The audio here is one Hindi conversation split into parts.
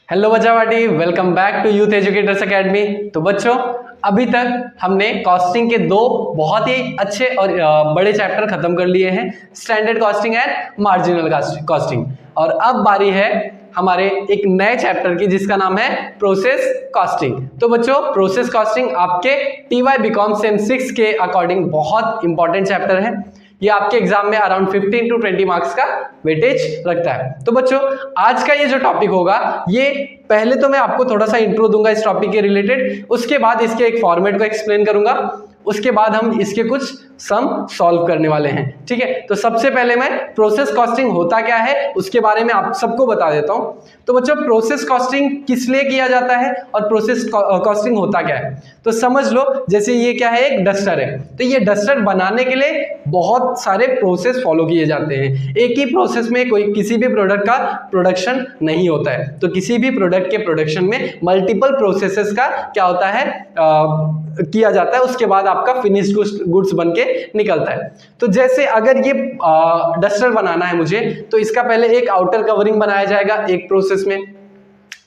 हेलो बच्चावाटी, welcome back to Youth Educators Academy. तो बच्चों, अभी तक हमने कॉस्टिंग के दो बहुत ही अच्छे और बड़े चैप्टर खत्म कर लिए हैं, standard costing and marginal costing. और अब बारी है हमारे एक नए चैप्टर की जिसका नाम है प्रोसेस कॉस्टिंग। तो बच्चों, प्रोसेस कॉस्टिंग आपके TY BCom सेम 6 के अकॉर्डिंग बहुत इंपॉर्टेंट चैप्टर है। ये आपके एग्जाम में अराउंड 15 to 20 मार्क्स का वेटेज रखता है। तो बच्चों, आज का ये जो टॉपिक होगा, ये पहले तो मैं आपको थोड़ा सा इंट्रो दूंगा इस टॉपिक के रिलेटेड, उसके बाद इसके एक फॉर्मेट को एक्सप्लेन करूंगा, उसके बाद हम इसके कुछ सम सॉल्व करने वाले हैं। ठीक है, तो सबसे पहले मैं प्रोसेस कॉस्टिंग होता क्या है उसके बारे में आप सबको बता देता हूं। तो बच्चों, प्रोसेस कॉस्टिंग किस लिए किया जाता है और प्रोसेस कॉस्टिंग होता क्या है, तो समझ लो। जैसे ये क्या है, एक डस्टर है, तो ये डस्टर बनाने के लिए बहुत सारे प्रोसेस फॉलो किए जाते हैं। एक ही प्रोसेस में कोई किसी भी प्रोडक्ट का प्रोडक्शन नहीं होता है। तो किसी भी प्रोडक्ट के प्रोडक्शन में मल्टीपल प्रोसेसेस का क्या होता है, किया जाता है, उसके बाद आपका फिनिश्ड गुड्स बन के निकलता है। तो जैसे अगर ये डस्टर बनाना है मुझे, तो इसका पहले एक आउटर कवरिंग बनाया जाएगा एक प्रोसेस में,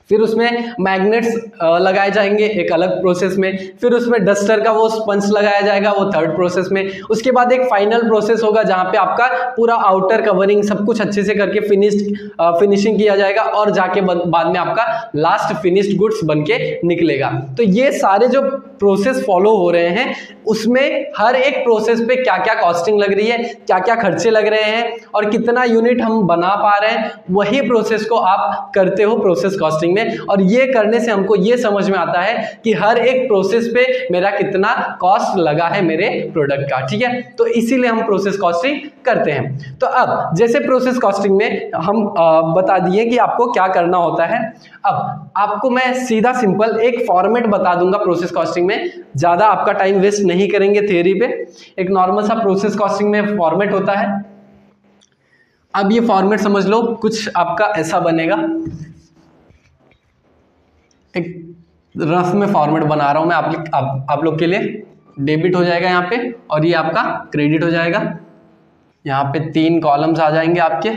फिर उसमें मैग्नेट्स लगाए जाएंगे एक अलग प्रोसेस में, फिर उसमें डस्टर का वो स्पंज लगाया जाएगा वो थर्ड प्रोसेस में, उसके बाद एक फाइनल प्रोसेस होगा जहां पे आपका पूरा आउटर कवरिंग सब कुछ अच्छे से करके फिनिशिंग किया जाएगा और जाके बाद में आपका लास्ट फिनिश्ड गुड्स बनके निकलेगा। तो ये सारे जो प्रोसेस फॉलो हो रहे हैं, उसमें हर एक प्रोसेस पे क्या क्या कॉस्टिंग लग रही है, क्या क्या खर्चे लग रहे हैं और कितना यूनिट हम बना पा रहे हैं, वही प्रोसेस को आप करते हो प्रोसेस कॉस्टिंग में। और ये करने से हमको ये समझ में आता है कि हर एक प्रोसेस पे मेरा कितना कॉस्ट लगा है मेरे प्रोडक्ट का। ठीक है, तो इसीलिए हम प्रोसेस कॉस्टिंग करते हैं। तो अब जैसे प्रोसेस कॉस्टिंग में हम बता दिए कि आपको क्या करना होता है। अब आपको मैं सीधा सिंपल एक फॉर्मेट बता दूंगा प्रोसेस कॉस्टिंग में, ज्यादा आपका टाइम वेस्ट नहीं करेंगे थियरी पे। एक नॉर्मल सा प्रोसेस कॉस्टिंग में फॉर्मेट होता है। अब ये फॉर्मेट समझ लो, कुछ आपका ऐसा बनेगा, एक रफ में फॉर्मेट बना रहा हूं मैं आप लोग के लिए। डेबिट हो जाएगा यहाँ पे और ये आपका क्रेडिट हो जाएगा। यहाँ पे 3 कॉलम्स आ जाएंगे आपके।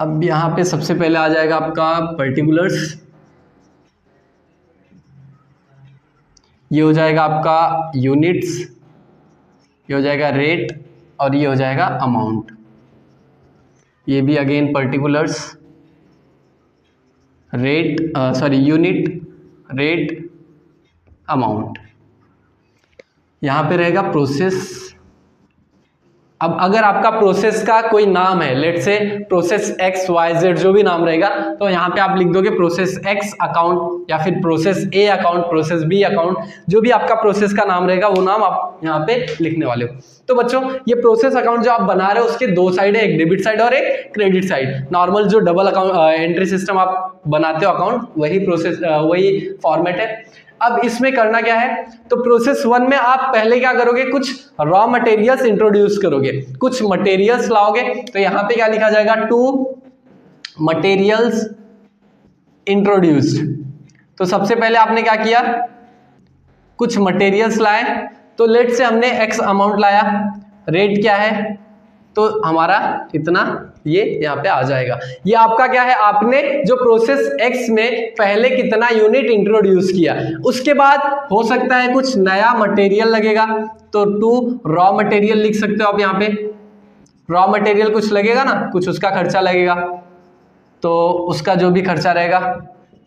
अब यहाँ पे सबसे पहले आ जाएगा आपका पर्टिकुलर्स, ये हो जाएगा आपका यूनिट्स, ये हो जाएगा रेट और ये हो जाएगा अमाउंट। ये भी again particulars, unit, rate, amount. यहां पे रहेगा प्रोसेस। अब अगर आपका प्रोसेस का कोई नाम है, लेट से प्रोसेस XYZ जो भी नाम रहेगा, तो यहाँ पे आप लिख दोगे प्रोसेस X अकाउंट या फिर process A account, process B account, जो भी आपका प्रोसेस का नाम रहेगा वो नाम आप यहाँ पे लिखने वाले हो। तो बच्चों, ये प्रोसेस अकाउंट जो आप बना रहे हो उसके 2 साइड है, एक डेबिट साइड और एक क्रेडिट साइड। नॉर्मल जो डबल अकाउंट एंट्री सिस्टम आप बनाते हो अकाउंट, वही प्रोसेस वही फॉर्मेट है। अब इसमें करना क्या है, तो प्रोसेस 1 में आप पहले क्या करोगे, कुछ रॉ मटेरियल्स इंट्रोड्यूस करोगे, कुछ मटेरियल्स लाओगे। तो यहां पे क्या लिखा जाएगा, 2 मटेरियल्स इंट्रोड्यूस्ड। तो सबसे पहले आपने क्या किया, कुछ मटेरियल्स लाए। तो लेट से हमने X अमाउंट लाया, रेट क्या है, तो हमारा इतना ये यहाँ पे आ जाएगा। ये आपका क्या है, आपने जो प्रोसेस X में पहले कितना यूनिट इंट्रोड्यूस किया, उसके बाद हो सकता है कुछ नया मटेरियल लगेगा, तो 2 रॉ मटेरियल लिख सकते हो आप। यहाँ पे रॉ मटेरियल कुछ लगेगा ना, कुछ उसका खर्चा लगेगा, तो उसका जो भी खर्चा रहेगा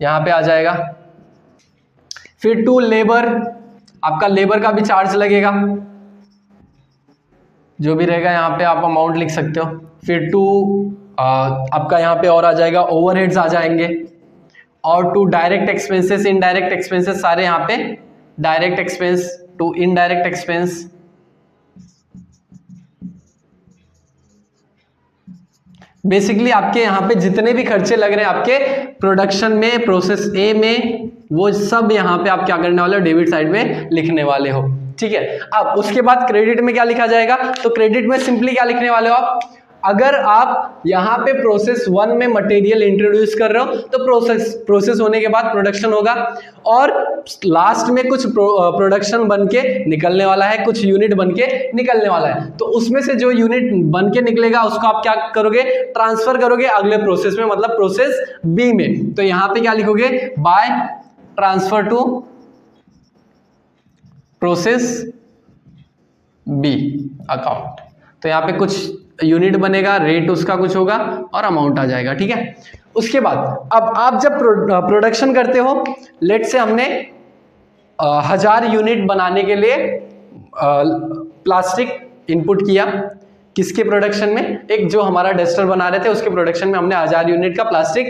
यहाँ पे आ जाएगा। फिर 2 लेबर, आपका लेबर का भी चार्ज लगेगा, जो भी रहेगा यहाँ पे आप अमाउंट लिख सकते हो। फिर 2 आपका यहाँ पे और आ जाएगा, ओवरहेड्स आ जाएंगे, और 2 डायरेक्ट एक्सपेंसेस, इनडायरेक्ट एक्सपेंसेस, सारे यहाँ पे direct expense, 2 indirect expense. Basically आपके यहाँ पे जितने भी खर्चे लग रहे हैं आपके प्रोडक्शन में, प्रोसेस A में, वो सब यहाँ पे आप क्या करने वाले हो, डेबिट साइड में लिखने वाले हो। ठीक है, अब उसके बाद क्रेडिट में क्या लिखा जाएगा, तो क्रेडिट में सिंपली क्या लिखने वाले हो अगर आप यहाँ पे प्रोसेस 1 में मटेरियल इंट्रोड्यूस कर रहे हो तो प्रोसेस होने के बाद प्रोडक्शन होगा, और लास्ट में कुछ प्रोडक्शन बन के निकलने वाला है, कुछ यूनिट बन के निकलने वाला है। तो उसमें से जो यूनिट बन के निकलेगा उसको आप क्या करोगे, ट्रांसफर करोगे अगले प्रोसेस में, मतलब प्रोसेस बी में। तो यहाँ पे क्या लिखोगे, by transfer to process B account. तो यहाँ पे कुछ यूनिट बनेगा, रेट उसका कुछ होगा और अमाउंट आ जाएगा, ठीक है। उसके बाद अब आप जब प्रोडक्शन करते हो, लेट से हमने 1000 यूनिट बनाने के लिए प्लास्टिक इनपुट किया, किसके प्रोडक्शन में, एक जो हमारा डस्टर बना रहे थे उसके प्रोडक्शन में हमने 1000 यूनिट का प्लास्टिक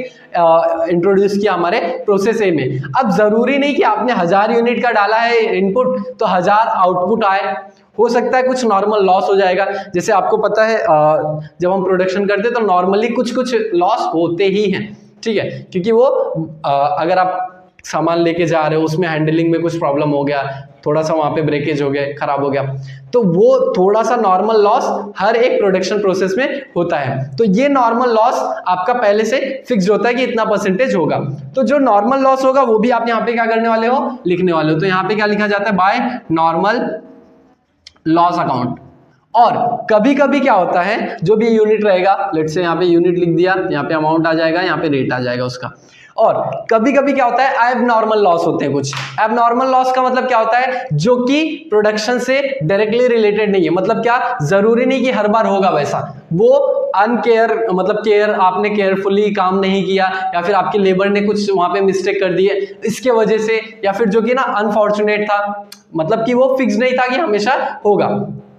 इंट्रोड्यूस किया हमारे प्रोसेस ए में। अब जरूरी नहीं कि आपने 1000 यूनिट का डाला है इनपुट तो 1000 आउटपुट आए, हो सकता है कुछ नॉर्मल लॉस हो जाएगा। जैसे आपको पता है जब हम प्रोडक्शन करते हैं तो नॉर्मली कुछ लॉस होते ही हैं, ठीक है, क्योंकि वो अगर आप सामान लेके जा रहे हो उसमें हैंडलिंग में कुछ प्रॉब्लम हो गया, थोड़ा सा वहां पे ब्रेकेज हो गया, खराब हो गया, तो वो थोड़ा सा नॉर्मल लॉस हर एक प्रोडक्शन प्रोसेस में होता है। तो ये नॉर्मल लॉस आपका पहले से फिक्स्ड होता है कि इतना परसेंटेज होगा। तो जो नॉर्मल लॉस होगा वो भी आप यहाँ पे क्या करने वाले हो, लिखने वाले हो। तो यहाँ पे क्या लिखा जाता है, बाय नॉर्मल लॉस अकाउंट। और कभी कभी क्या होता है, जो भी यूनिट रहेगा, लेट से यहाँ पे यूनिट लिख दिया, यहाँ पे अमाउंट आ जाएगा, यहाँ पे रेट आ जाएगा उसका। और कभी कभी क्या होता है, एबनॉर्मल लॉस होते हैं कुछ। एबनॉर्मल लॉस का मतलब क्या होता है, जो कि प्रोडक्शन से डायरेक्टली रिलेटेड नहीं है। मतलब क्या, जरूरी नहीं कि हर बार होगा वैसा, वो अनकेयर, मतलब केयर, आपने केयरफुली काम नहीं किया, या फिर आपके लेबर ने कुछ वहां पे मिस्टेक कर दी है इसके वजह से, या फिर जो कि ना अनफॉर्चुनेट था, मतलब कि वो फिक्स नहीं था कि हमेशा होगा,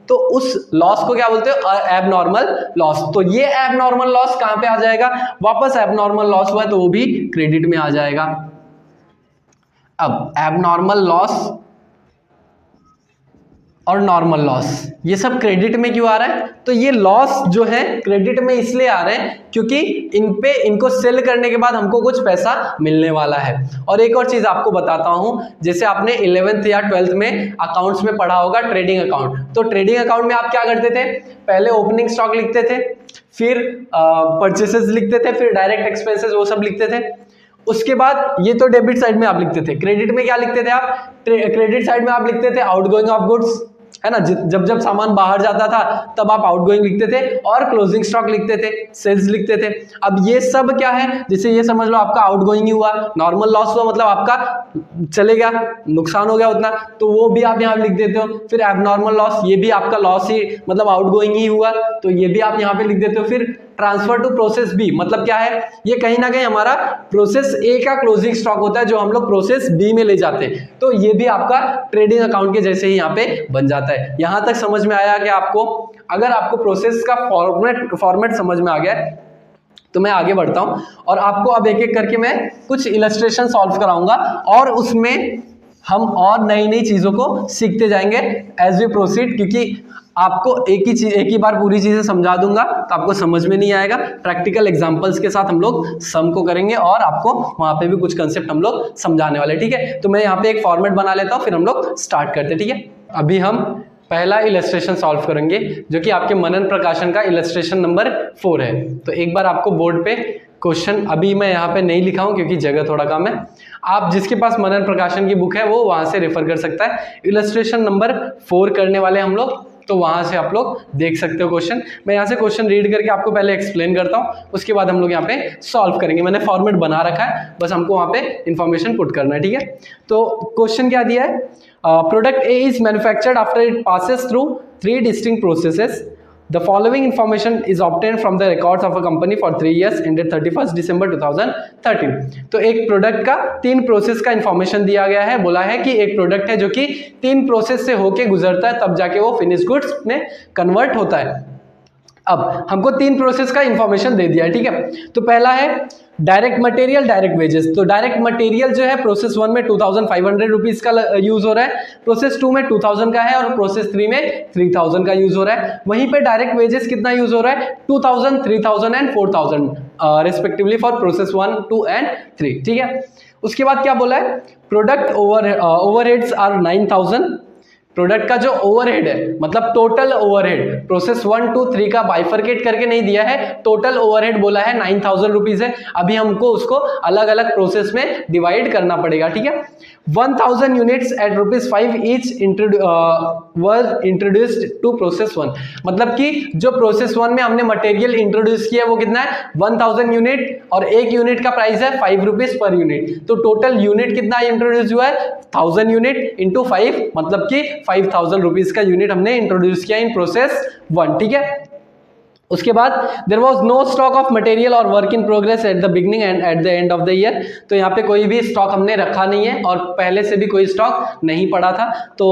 तो उस लॉस को क्या बोलते हो, एबनॉर्मल लॉस। तो ये एबनॉर्मल लॉस कहां पे आ जाएगा, वापस एबनॉर्मल लॉस हुआ है तो वो भी क्रेडिट में आ जाएगा। अब एबनॉर्मल लॉस और नॉर्मल लॉस ये सब क्रेडिट में क्यों आ रहा है, तो ये लॉस जो है क्रेडिट में इसलिए आ रहे हैं क्योंकि इनको सेल करने के बाद हमको कुछ पैसा मिलने वाला है। और एक और चीज आपको बताता हूं, जैसे आपने 11th या 12th में अकाउंट्स में पढ़ा होगा ट्रेडिंग अकाउंट। तो ट्रेडिंग अकाउंट में आप क्या करते थे, पहले ओपनिंग स्टॉक लिखते थे, फिर परचेसेस लिखते थे, फिर डायरेक्ट एक्सपेंसेस वो सब लिखते थे। उसके बाद ये तो डेबिट साइड में आप लिखते थे। क्रेडिट में क्या लिखते थे आप, क्रेडिट साइड में आप लिखते थे आउटगोइंग ऑफ गुड्स, है ना, जब सामान बाहर जाता था तब आप आउटगोइंग लिखते थे, और क्लोजिंग स्टॉक लिखते थे, सेल्स लिखते थे। अब ये सब क्या है, जैसे ये समझ लो आपका आउटगोइंग ही हुआ, नॉर्मल लॉस हुआ, मतलब आपका चले गया, नुकसान हो गया उतना, तो वो भी आप यहाँ लिख देते हो। फिर एबनॉर्मल लॉस, ये भी आपका लॉस ही, मतलब आउटगोइंग ही हुआ, तो ये भी आप यहाँ पे लिख देते हो। फिर ट्रांसफर टू प्रोसेस बी, मतलब क्या है, ये कहीं ना कहीं हमारा प्रोसेस ए का क्लोजिंग स्टॉक होता है जो हम लोग प्रोसेस बी में ले जाते हैं, तो ये भी आपका ट्रेडिंग अकाउंट के जैसे ही यहाँ पे बन जाता है। यहां तक समझ में आया कि आपको, अगर आपको प्रोसेस का फॉर्मेट समझ में आ गया तो मैं आगे बढ़ता हूं और आपको अब एक एक करके मैं कुछ इलस्ट्रेशन सॉल्व कराऊंगा, और उसमें हम और नई नई चीजों को सीखते जाएंगे एज वी प्रोसीड, क्योंकि आपको एक ही बार पूरी चीजें समझा दूंगा तो आपको समझ में नहीं आएगा। प्रैक्टिकल एग्जांपल्स के साथ हम लोग सम को करेंगे और आपको वहां पे भी कुछ कंसेप्ट हम लोग समझाने वाले, ठीक है। तो मैं यहाँ पे एक फॉर्मेट बना लेता हूँ, फिर हम लोग स्टार्ट करते हैं, ठीक है। अभी हम पहला इलस्ट्रेशन सॉल्व करेंगे जो कि आपके मनन प्रकाशन का इलस्ट्रेशन नंबर 4 है। तो एक बार आपको बोर्ड पे क्वेश्चन, अभी मैं यहाँ पे नहीं लिखा हूँ क्योंकि जगह थोड़ा कम है, आप जिसके पास मनन प्रकाशन की बुक है वो वहां से रेफर कर सकता है। इलस्ट्रेशन नंबर 4 करने वाले हम लोग, तो वहां से आप लोग देख सकते हो क्वेश्चन। मैं यहाँ से क्वेश्चन रीड करके आपको पहले एक्सप्लेन करता हूँ, उसके बाद हम लोग यहाँ पे सॉल्व करेंगे। मैंने फॉर्मेट बना रखा है, बस हमको वहाँ पे इंफॉर्मेशन पुट करना है, ठीक है। तो क्वेश्चन क्या दिया है, product A is manufactured after it passes through 3 distinct processes. The following information is obtained from the records of a company for 3 years ended 31st December 2013। तो एक प्रोडक्ट का 3 प्रोसेस का इंफॉर्मेशन दिया गया है। बोला है कि एक प्रोडक्ट है जो कि 3 प्रोसेस से होके गुजरता है, तब जाके वो फिनिश गुड्स में कन्वर्ट होता है। अब हमको 3 प्रोसेस का इंफॉर्मेशन दे दिया है, ठीक है। तो पहला है डायरेक्ट मटेरियल, डायरेक्ट वेजेस। तो डायरेक्ट मटेरियल जो है प्रोसेस 1 में 2500 रुपीज का यूज हो रहा है, प्रोसेस 2 में 2000 का है, और प्रोसेस 3 में 3000 का यूज हो रहा है। वहीं पे डायरेक्ट वेजेस कितना यूज हो रहा है, 2000, 3000 and 4000 respectively for process 1, 2 and 3, ठीक है। उसके बाद क्या बोला है, प्रोडक्ट ओवरहेड्स आर 9000, प्रोडक्ट का जो ओवरहेड है, मतलब टोटल ओवरहेड प्रोसेस 1 2 3 का बाइफरकेट करके नहीं दिया है, टोटल ओवरहेड बोला है 9000 रुपीज है। अभी हमको उसको अलग अलग प्रोसेस में डिवाइड करना पड़ेगा, ठीक है। 1000 units at ₹5 each were introduced to process 1, मतलब कि जो प्रोसेस 1 में हमने मटेरियल इंट्रोड्यूस किया वो कितना है 1000 यूनिट, और एक यूनिट का प्राइस है ₹5 पर यूनिट। तो टोटल यूनिट कितना इंट्रोड्यूस हुआ है 1000 यूनिट इंटू 5, मतलब कि 5000 रुपीज का यूनिट हमने इंट्रोड्यूस किया इन प्रोसेस 1, ठीक है। उसके बाद there was no stock of material और work in progress at the beginning and at the end of the year. तो यहाँ पे कोई भी स्टॉक हमने रखा नहीं है और पहले से भी कोई स्टॉक नहीं पड़ा था। तो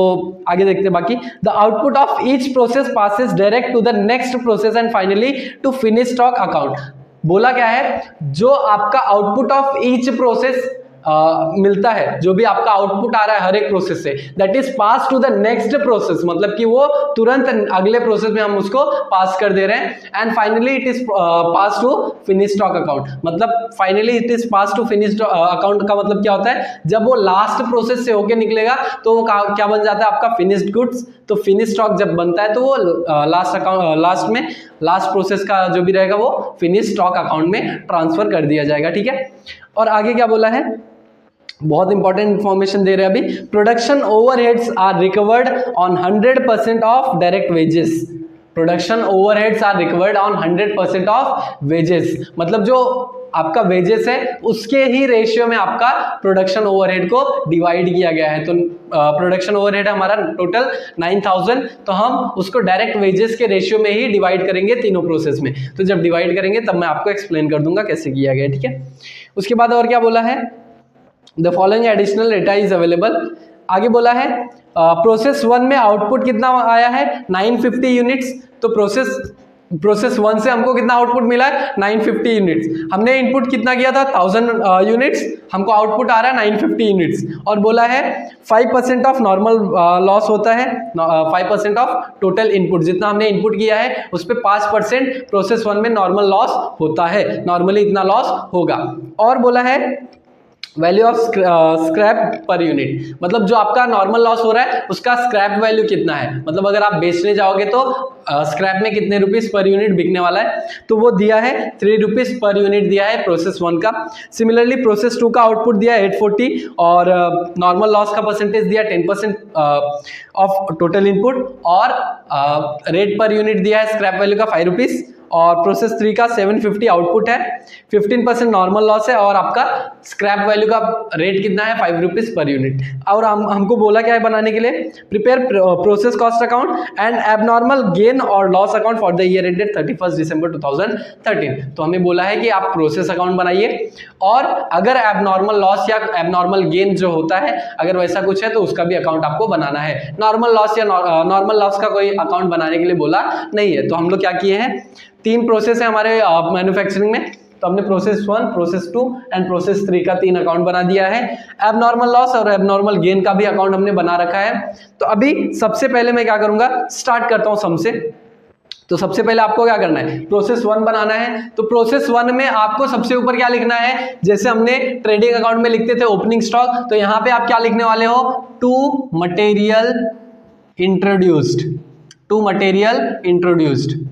आगे देखते हैं बाकी। The output of each process passes direct to the next process and finally to finish stock account. बोला क्या है, जो आपका आउटपुट ऑफ ईच प्रोसेस मिलता है, जो भी आपका आउटपुट आ रहा है हर एक प्रोसेस से, that is pass to the next process, मतलब कि वो तुरंत अगले प्रोसेस में हम उसको पास कर दे रहे हैं। And finally it is pass to finish stock account, मतलब finally it is pass to finish account का मतलब क्या होता है, जब वो लास्ट प्रोसेस से होके निकलेगा तो वो क्या बन जाता है आपका फिनिश्ड गुड्स। तो फिनिश स्टॉक जब बनता है तो वो लास्ट में लास्ट प्रोसेस का जो भी रहेगा वो फिनिश स्टॉक अकाउंट में ट्रांसफर कर दिया जाएगा, ठीक है। और आगे क्या बोला है, बहुत इंपॉर्टेंट इंफॉर्मेशन दे रहे हैं अभी। Production overheads are recovered on 100% of direct wages. Production overheads are recovered on 100% of wages, मतलब जो आपका वेजेस है उसके ही रेशियो में आपका प्रोडक्शन ओवरहेड को डिवाइड किया गया है। तो प्रोडक्शन ओवरहेड हमारा टोटल 9000, तो हम उसको डायरेक्ट वेजेस के रेशियो में ही डिवाइड करेंगे तीनों प्रोसेस में। तो जब डिवाइड करेंगे तब मैं आपको एक्सप्लेन कर दूंगा कैसे किया गया, ठीक है। उसके बाद और क्या बोला है, the following additional data is available. आगे बोला है प्रोसेस 1 में आउटपुट कितना आया है 950 यूनिट्स। तो प्रोसेस 1 से हमको कितना आउटपुट मिला है 950 यूनिट्स। हमने इनपुट कितना किया था 1000 यूनिट्स, हमको आउटपुट आ रहा है 950 यूनिट्स। और बोला है 5% ऑफ नॉर्मल लॉस होता है, 5% ऑफ टोटल इनपुट, जितना हमने इनपुट किया है उस पर 5% प्रोसेस 1 में नॉर्मल लॉस होता है, नॉर्मली इतना लॉस होगा। और बोला है value of scrap per unit, मतलब जो आपका नॉर्मल लॉस हो रहा है उसका स्क्रैप वैल्यू कितना है, मतलब अगर आप बेचने जाओगे तो स्क्रैप में कितने रुपीस पर यूनिट बिकने वाला है, तो वो दिया है 3 रुपीस पर यूनिट दिया है प्रोसेस 1 का। सिमिलरली प्रोसेस 2 का आउटपुट दिया है 840 और नॉर्मल लॉस का परसेंटेज दिया 10% ऑफ टोटल इनपुट, और रेट पर यूनिट दिया है स्क्रैप वैल्यू का 5 रुपीस। और प्रोसेस 3 का 750 आउटपुट है, 15% नॉर्मल लॉस है, और आपका स्क्रैप वैल्यू का रेट कितना है 5 रुपीस पर यूनिट। और हमको बोला क्या है बनाने के लिए, prepare process cost account and abnormal gain और loss account for the year ended 31 December 2013। तो हमें बोला है कि आप प्रोसेस अकाउंट बनाइए, और अगर एबनॉर्मल लॉस या एबनॉर्मल गेन जो होता है अगर वैसा कुछ है तो उसका भी अकाउंट आपको बनाना है। नॉर्मल लॉस या नॉर्मल लॉस का कोई अकाउंट बनाने के लिए बोला नहीं है। तो हम लोग क्या किए हैं, 3 प्रोसेस है हमारे मैन्युफैक्चरिंग में, तो हमने प्रोसेस 1, प्रोसेस 2 एंड प्रोसेस 3 का 3 अकाउंट बना दिया है। एबनॉर्मल लॉस और एबनॉर्मल गेन का भी अकाउंट हमने बना रखा है। तो अभी सबसे पहले मैं क्या करूंगा, स्टार्ट करता हूं सम से। तो सबसे पहले आपको क्या करना है, प्रोसेस 1 बनाना है। तो प्रोसेस 1 में आपको सबसे ऊपर क्या लिखना है, जैसे हमने ट्रेडिंग अकाउंट में लिखते थे ओपनिंग स्टॉक, तो यहां पे आप क्या लिखने वाले हो, to material introduced, to material introduced.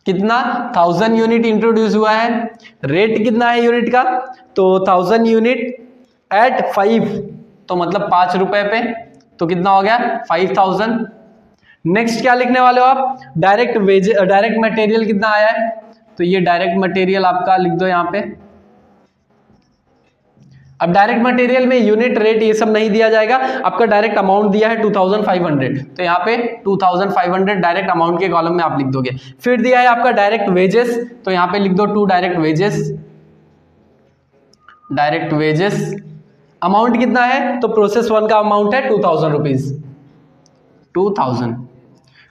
कितना 1000 यूनिट इंट्रोड्यूस हुआ है, रेट कितना है यूनिट का, तो 1000 यूनिट एट 5, तो मतलब 5 रुपए पे, तो कितना हो गया 5000। नेक्स्ट क्या लिखने वाले हो आप, डायरेक्ट मटेरियल कितना आया है, तो ये डायरेक्ट मटेरियल आपका लिख दो यहाँ पे। अब डायरेक्ट मटेरियल में यूनिट रेट ये सब नहीं दिया जाएगा, आपका डायरेक्ट अमाउंट दिया है 2500, तो यहाँ पे 2500 डायरेक्ट अमाउंट के कॉलम में आप लिख दोगे। फिर दिया है आपका डायरेक्ट वेजेस, तो यहाँ पे लिख दो 2 direct wages, direct wages. Amount कितना है, तो प्रोसेस 1 का अमाउंट है 2000 रुपीज, 2000।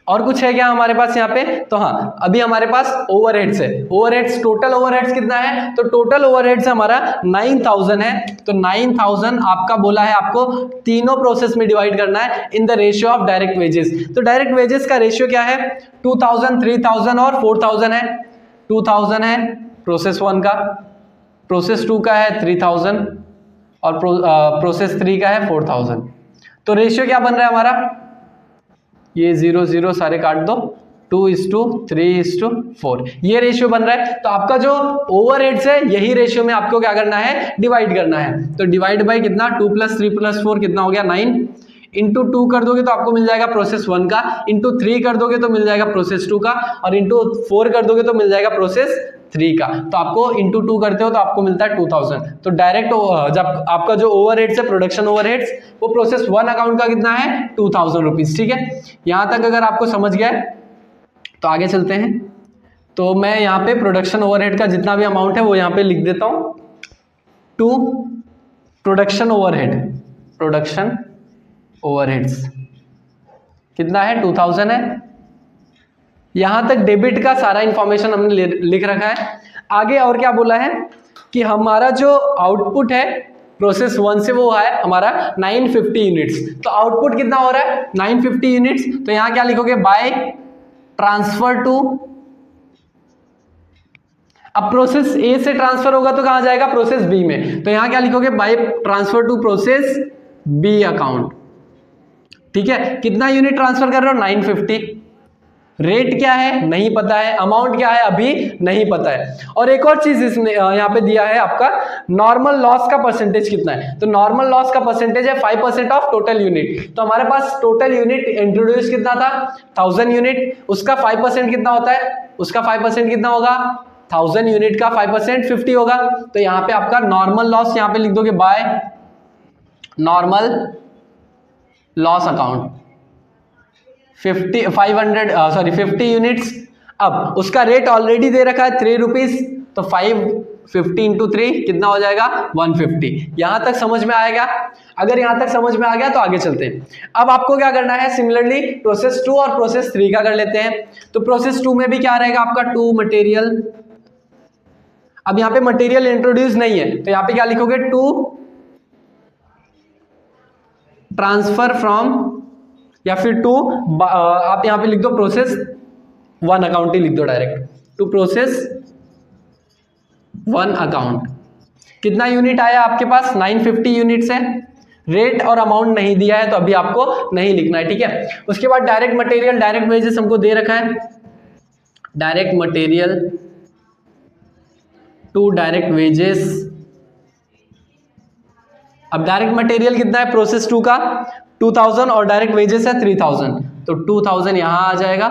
और कुछ है क्या हमारे पास यहाँ पे, तो हाँ अभी हमारे पास ओवरहेड्स है। ओवरहेड्स, टोटल ओवरहेड्स कितना है, तो टोटल ओवरहेड्स हमारा 9000 है। तो 9000 आपका बोला है आपको तीनों प्रोसेस में डिवाइड करना है in the ratio of direct wages. तो डायरेक्ट वेजेस का रेशियो क्या है, 2000, 3000 और 4000 है। 2000 है प्रोसेस 1 का, प्रोसेस 2 का है 3000 और प्रोसेस 3 का है 4000। तो रेशियो क्या बन रहा है हमारा, ये 0 0 सारे काट दो, 2:3:4 ये रेशियो बन रहा है। तो आपका जो ओवरहेड्स है यही रेशियो में आपको क्या करना है, डिवाइड करना है। तो डिवाइड बाय कितना, 2 + 3 + 4 कितना हो गया 9, इंटू 2 कर दोगे तो आपको मिल जाएगा प्रोसेस 1 का, इंटू 3 कर दोगे तो मिल जाएगा प्रोसेस 2 का, और इंटू 4 कर दोगे तो मिल जाएगा प्रोसेस 3 का। तो आपको इंटू 2 करते हो तो आपको मिलता है 2000। तो डायरेक्ट जब आपका जो ओवरहेड्स है, प्रोडक्शन ओवरहेड्स, वो प्रोसेस 1 अकाउंट का कितना है, 2000 रुपीज। ठीक है, यहां तक अगर आपको समझ गया है तो आगे चलते हैं। तो मैं यहाँ पे प्रोडक्शन ओवरहेड का जितना भी अमाउंट है वो यहाँ पे लिख देता हूं, to production overhead, production overheads कितना है, 2000 है। यहां तक डेबिट का सारा इंफॉर्मेशन हमने लिख रखा है। आगे और क्या बोला है कि हमारा जो आउटपुट है प्रोसेस 1 से वो है हमारा 950 यूनिट्स। तो आउटपुट कितना हो रहा है, 950 यूनिट्स। तो यहां क्या लिखोगे, बाय ट्रांसफर टू, अब प्रोसेस ए से ट्रांसफर होगा तो कहां जाएगा, प्रोसेस बी में। तो यहां क्या लिखोगे, by transfer to process B account. ठीक है, कितना यूनिट ट्रांसफर कर रहे हो, 950। रेट क्या है नहीं पता है, अमाउंट क्या है अभी नहीं पता है। और एक और चीज इसमें यहाँ पे दिया है आपका, नॉर्मल लॉस का परसेंटेज कितना है। तो नॉर्मल लॉस का परसेंटेज है 5% ऑफ टोटल यूनिट। तो हमारे पास टोटल यूनिट इंट्रोड्यूस कितना था, 1000 यूनिट, उसका 5% कितना होता है, उसका 5% कितना होगा, 1000 यूनिट का 5% 50 होगा। तो यहाँ पे आपका नॉर्मल लॉस यहाँ पे लिख दोगे, by normal loss account 50 units. अब उसका रेट ऑलरेडी दे रखा है 3 रुपीज, तो 550 इंटू 3 कितना हो जाएगा, 150। यहां तक समझ में आएगा। अगर यहां तक समझ में आ गया तो आगे चलते हैं। अब आपको क्या करना है, सिमिलरली प्रोसेस 2 और प्रोसेस 3 का कर लेते हैं। तो प्रोसेस 2 में भी क्या रहेगा आपका, 2 मटेरियल। अब यहाँ पे मटेरियल इंट्रोड्यूस नहीं है तो यहाँ पे क्या लिखोगे, 2 ट्रांसफर फ्रॉम, या फिर 2 आप यहां पे लिख दो प्रोसेस 1 अकाउंट ही लिख दो डायरेक्ट, टू प्रोसेस 1 अकाउंट। कितना यूनिट आया आपके पास, 950 यूनिट्स है। रेट और अमाउंट नहीं दिया है तो अभी आपको नहीं लिखना है। ठीक है, उसके बाद डायरेक्ट मटेरियल, डायरेक्ट वेजेस हमको दे रखा है, direct material to direct wages. अब डायरेक्ट मटेरियल कितना है प्रोसेस 2 का, 2000, और डायरेक्ट वेजेस है 3000। तो 2000 यहां आ जाएगा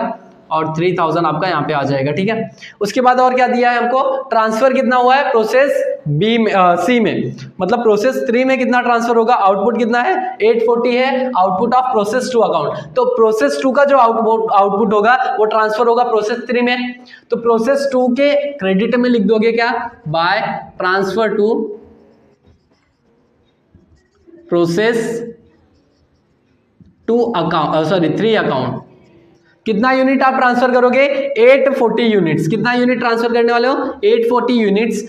और 3000 आपका यहां पे आ जाएगा। ठीक है, उसके बाद और क्या दिया है हमको, ट्रांसफर कितना हुआ है प्रोसेस बी में, सी में, मतलब प्रोसेस 3 में कितना ट्रांसफर होगा, आउटपुट कितना है 840 है, आउटपुट ऑफ प्रोसेस 2 अकाउंट। तो प्रोसेस 2 का जो आउटपुट होगा वो ट्रांसफर होगा प्रोसेस 3 में। तो प्रोसेस 2 के क्रेडिट में लिख दोगे क्या, by transfer to process 2 account, 3 account. कितना यूनिट आप ट्रांसफर करोगे, 840 यूनिट्स। कितना यूनिट ट्रांसफर करने वाले हो, 840 यूनिट्स।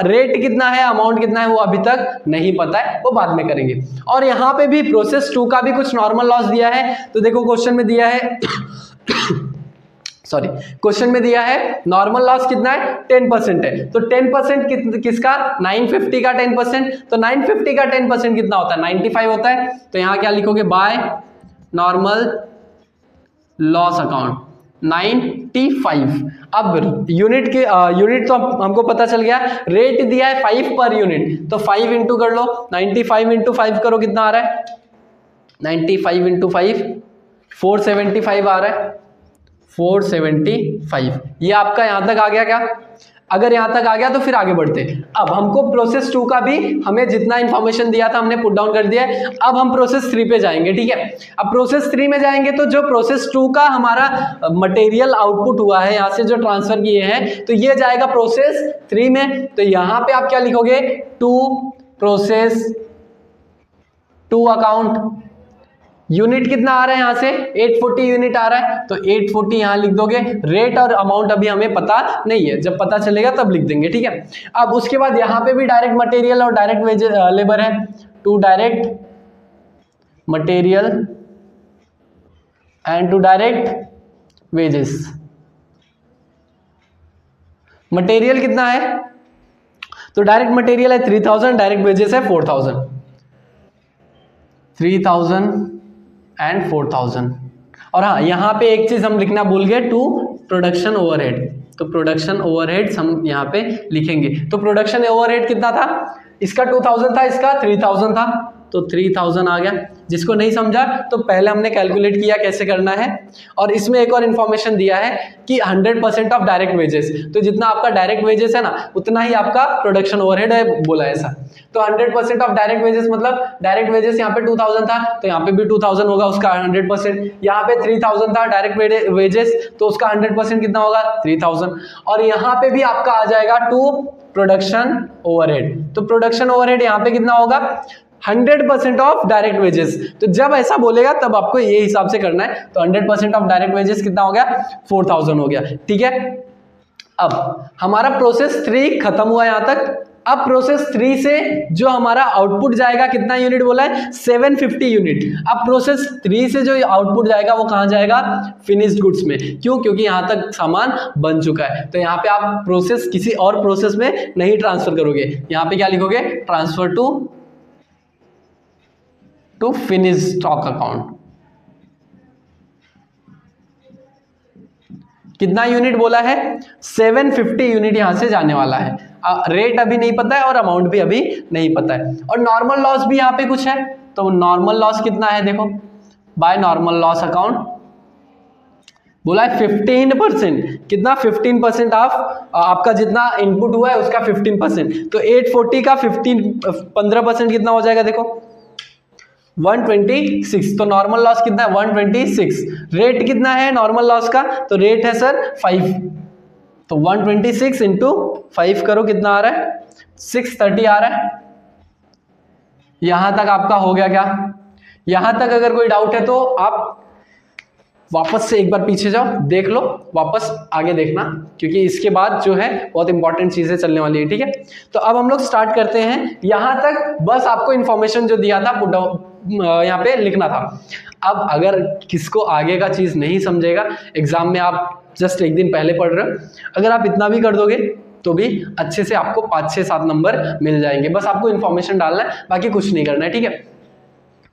रेट कितना है, अमाउंट कितना है वो अभी तक नहीं पता है, वो बाद में करेंगे। और यहां पे भी प्रोसेस 2 का भी कुछ नॉर्मल लॉस दिया है। तो देखो क्वेश्चन में दिया है क्वेश्चन में दिया है नॉर्मल लॉस कितना है, 10% है। तो 10% किसका, 950 का 10%। तो 950 का 10% कितना होता है, 95 होता है। तो यहां क्या लिखोगे, बाय नॉर्मल लॉस अकाउंट 95। अब यूनिट के यूनिट तो हमको पता चल गया, रेट दिया है 5 पर यूनिट। तो 5 इंटू कर लो, 95 इंटू 5 करो, कितना आ रहा है, 95 इंटू 5 475 आ रहा है, 475। ये आपका यहां तक आ गया क्या, अगर यहां तक आ गया तो फिर आगे बढ़ते हैं। अब हमको प्रोसेस 2 का भी, हमें जितना इंफॉर्मेशन दिया था हमने पुट डाउन कर दिया है। अब हम प्रोसेस 3 पे जाएंगे। ठीक है, अब प्रोसेस 3 में जाएंगे तो जो प्रोसेस 2 का हमारा मटेरियल आउटपुट हुआ है यहां से जो ट्रांसफर किए हैं, तो ये जाएगा प्रोसेस 3 में। तो यहां पे आप क्या लिखोगे, 2 प्रोसेस 2 अकाउंट। यूनिट कितना आ रहा है यहां से, 840 यूनिट आ रहा है। तो 840 यहां लिख दोगे। रेट और अमाउंट अभी हमें पता नहीं है, जब पता चलेगा तब लिख देंगे। ठीक है, अब उसके बाद यहां पे भी डायरेक्ट मटेरियल और डायरेक्ट वेज लेबर है, to direct material and to direct wages. Material कितना है, तो डायरेक्ट मटेरियल है 3000, डायरेक्ट वेजेस है 4000। 3000 एंड 4000। और हाँ, यहाँ पे एक चीज हम लिखना भूल गए, टू प्रोडक्शन ओवरहेड। तो प्रोडक्शन ओवरहेड्स हम यहाँ पे लिखेंगे। तो प्रोडक्शन ओवरहेड कितना था, इसका 2000 था, इसका 3000 था, तो 3000 आ गया। जिसको नहीं समझा तो पहले हमने कैलकुलेट किया कैसे करना है। और इसमें एक और इन्फॉर्मेशन दिया है कि 100% ऑफ डायरेक्ट वेजेस, तो जितना आपका डायरेक्ट वेजेस है ना उतना ही आपका प्रोडक्शन ओवरहेड है, बोला ऐसा। तो 100% ऑफ डायरेक्ट वेजेस मतलब डायरेक्ट वेजेस यहाँ पे 2000 था तो यहाँ पे भी 2000 होगा उसका 100%। यहाँ पे 3000 था डायरेक्ट वेजेस तो उसका 100% कितना होगा 3000। और यहाँ पे भी आपका आ जाएगा टू प्रोडक्शन ओवरहेड। तो प्रोडक्शन ओवरहेड यहाँ पे कितना होगा 100% ऑफ डायरेक्ट वेजेस। तो जब ऐसा बोलेगा तब आपको ये हिसाब से करना है। तो 100% ऑफ डायरेक्ट वेजेस कितना हो गया 4000 हो गया। ठीक है, अब हमारा प्रोसेस 3 खत्म हुआ यहां तक। अब प्रोसेस 3 से जो हमारा आउटपुट जाएगा कितना यूनिट बोला है 750 यूनिट। अब प्रोसेस 3 से जो आउटपुट जाएगा वो कहां जाएगा फिनिश्ड गुड्स में। क्यों, क्योंकि यहां तक सामान बन चुका है। तो यहां पे आप प्रोसेस किसी और प्रोसेस में नहीं ट्रांसफर करोगे, यहां पे क्या लिखोगे transfer to finish stock account. कितना यूनिट बोला है 750 यूनिट यहां से जाने वाला है। रेट अभी नहीं पता है और अमाउंट भी अभी नहीं पता है। और नॉर्मल लॉस भी यहां पे कुछ है, तो नॉर्मल लॉस कितना है देखो, बाय नॉर्मल लॉस अकाउंट बोला है 15%। कितना 15% ऑफ आपका जितना इनपुट हुआ है उसका 15%। तो 840 का 15% कितना हो जाएगा देखो 126। तो नॉर्मल लॉस कितना है 126। रेट कितना है नॉर्मल लॉस का, तो रेट है सर 5। तो 126 इंटू 5 करो कितना आ रहा है 630 आ रहा है। यहां तक आपका हो गया क्या, यहां तक अगर कोई डाउट है तो आप वापस से एक बार पीछे जाओ, देख लो, वापस आगे देखना, क्योंकि इसके बाद जो है बहुत इंपॉर्टेंट चीजें चलने वाली है। ठीक है, तो अब हम लोग स्टार्ट करते हैं। यहां तक बस आपको इंफॉर्मेशन जो दिया था पुट यहाँ पे लिखना था। अब अगर किसको आगे का चीज नहीं समझेगा, एग्जाम में आप जस्ट एक दिन पहले पढ़ रहे हो, अगर आप इतना भी कर दोगे तो भी अच्छे से आपको 5, 6, 7 नंबर मिल जाएंगे। बस आपको इन्फॉर्मेशन डालना है, बाकी कुछ नहीं करना है। ठीक है,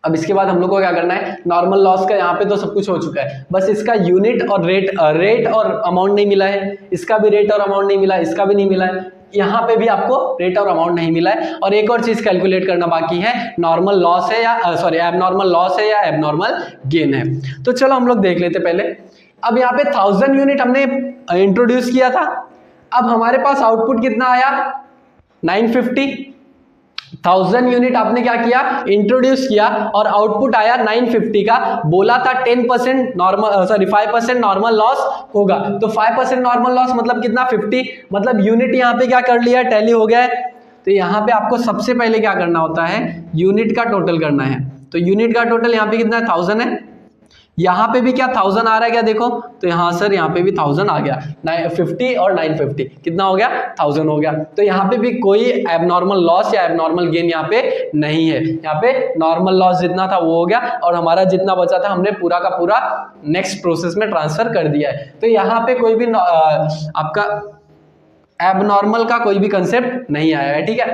अब इसके बाद हम लोग को क्या करना है, नॉर्मल लॉस का यहाँ पे तो सब कुछ हो चुका है, बस इसका यूनिट और रेट और अमाउंट नहीं मिला है, इसका भी रेट और अमाउंट नहीं मिला है, इसका भी नहीं मिला है, यहाँ पे भी आपको रेट और अमाउंट नहीं मिला है। और एक और चीज कैलकुलेट करना बाकी है, नॉर्मल लॉस है या एबनॉर्मल लॉस है या एबनॉर्मल गेन है। तो चलो हम लोग देख लेते पहले। अब यहाँ पे 1000 यूनिट हमने इंट्रोड्यूस किया था। अब हमारे पास आउटपुट कितना आया 950। 1000 यूनिट आपने क्या किया इंट्रोड्यूस किया और आउटपुट आया 950 का। बोला था 10% नॉर्मल 5% नॉर्मल लॉस होगा, तो 5% नॉर्मल लॉस मतलब कितना 50, मतलब यूनिट यहाँ पे क्या कर लिया टैली हो गया है। तो यहाँ पे आपको सबसे पहले क्या करना होता है यूनिट का टोटल करना है। तो यूनिट का टोटल यहाँ पे कितना है 1000 है, यहाँ पे भी क्या 1000 आ रहा है क्या देखो, तो यहाँ सर यहाँ पे भी 1000 आ गया, 950 और 950 कितना हो गया 1000 हो गया। तो यहाँ पे भी कोई एबनॉर्मल लॉस या एबनॉर्मल गेन यहाँ पे नहीं है, यहाँ पे नॉर्मल लॉस जितना था वो हो गया और हमारा जितना बचा था हमने पूरा का पूरा नेक्स्ट प्रोसेस में ट्रांसफर कर दिया है। तो यहाँ पे कोई भी आपका एबनॉर्मल का कोई भी कंसेप्ट नहीं आया है। ठीक है,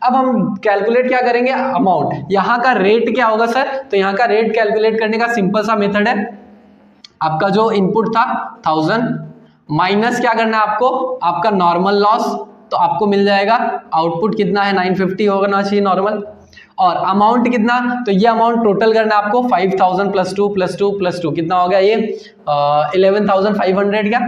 अब हम कैलकुलेट क्या करेंगे अमाउंट। यहाँ का रेट क्या होगा सर, तो यहाँ का रेट कैलकुलेट करने का सिंपल सा मेथड है, आपका जो इनपुट था 1000 माइनस क्या करना है आपको आपका नॉर्मल लॉस, तो आपको मिल जाएगा आउटपुट कितना है 950 होना चाहिए नॉर्मल, और अमाउंट कितना, तो ये अमाउंट टोटल करना है आपको 5000 प्लस 2 प्लस 2 प्लस 2 कितना हो गया ये 11,500 क्या